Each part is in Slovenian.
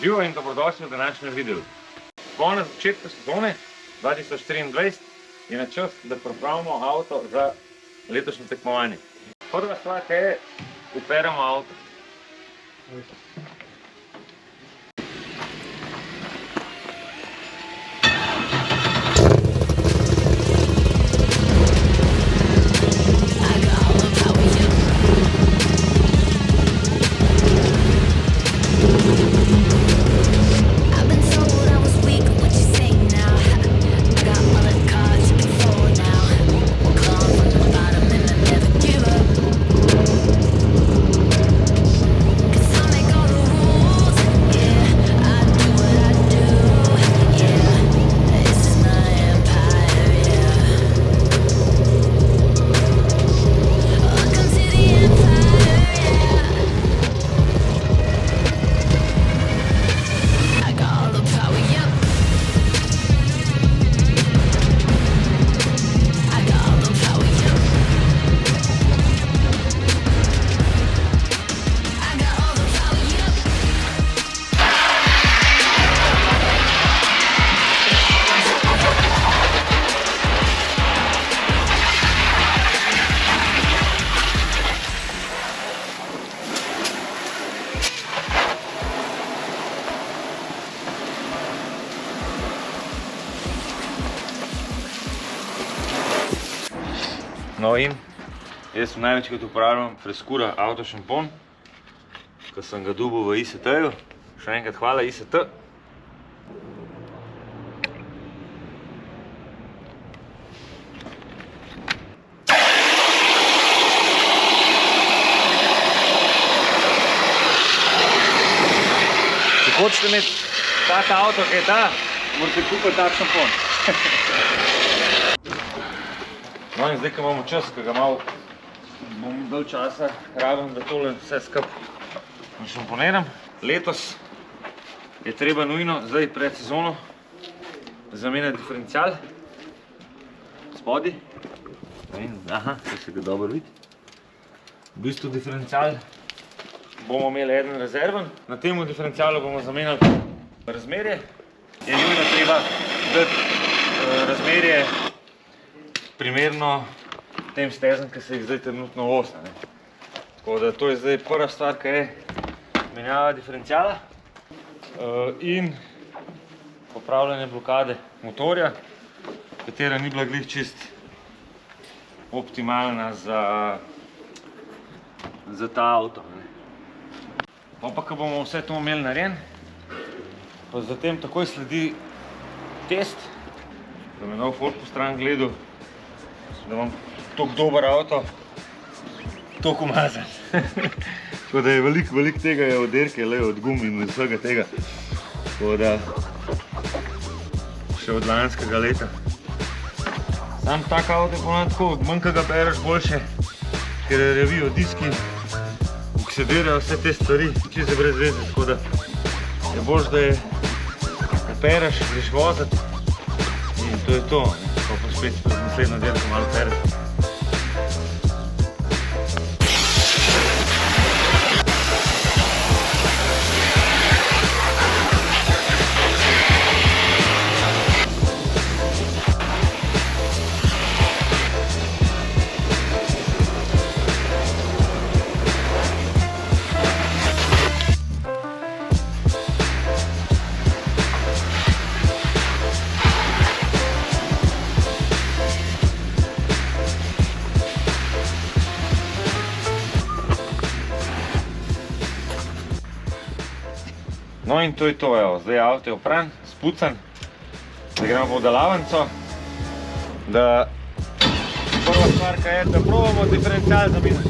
Živijo in dobrodošli v današnjem videu. Konec začetka sezone 2024 je na čas, da pripravimo avto za letošnje tekmovanje. Prva stvar je, uperemo avto. No in jaz največkrat uporabljam Frescura Auto šampon, ko sem ga dobil v IST-ju. Še enkrat hvala IST. Če hočete imeti tak avto, kaj je ta, morate kupiti tak šampon. No in zdaj, ko imamo čas, ko ga malo bom dal časa rabim, da tole vse skupaj šamponiram. Letos je treba nujno, zdaj pred sezono, zamenjati diferencial spodaj. Aha, to se ga dobro vidi. V bistvu diferencial bomo imeli eden rezerven. Na temu diferencialu bomo zamenjali razmerje. Je nujno treba dati razmerje primerno tem stezam, ki se jih zdaj trenutno vozi. Tako da to je zdaj prva stvar, ki je menjava diferenciala in popravljanje blokade motorja, katera ni bila glih čist optimalna za ta avto. Pa ko bomo vse to imeli narejen, pa zatem takoj sledi test, da me nov folk po stran gledal, da imam toliko dober avto, toliko umazan. Tako da je veliko tega je od derke, od gum in vsega tega. Tako da še od lanskega leta. Sam tak avto je ponavljam tako, manj ko ga bereš boljše, ker revijo diski, oksidirajo vse te stvari, čisto brez veze, tako da je boljš, da pereš, greš voziti in to je to. Pa spet pred naslednjo dirko malo pereš. No in to je to, evo, zdaj avto je opran, spucan, da gremo pa v delavnico, da prva stvar, kaj je, da probamo diferencial zamenjati.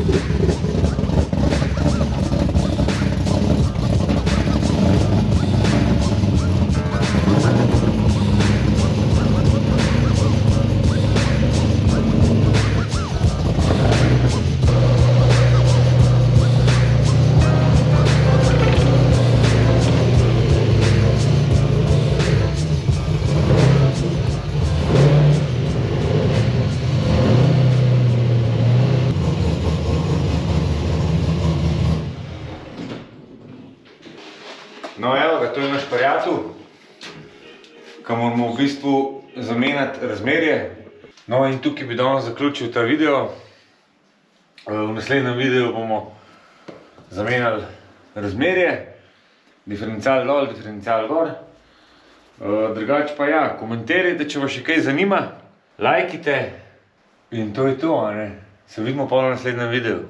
No evo ga, to je naš prijatelj, ki moramo v bistvu zamenjati razmerje. No in tukaj bi danes zaključil ta video. V naslednjem videu bomo zamenjali razmerje, diferencial dol, diferencial gor. Drugače pa ja, komentirajte, če vas še kaj zanima, lajkite in to je to, a ne. Se vidimo pa v naslednjem videu.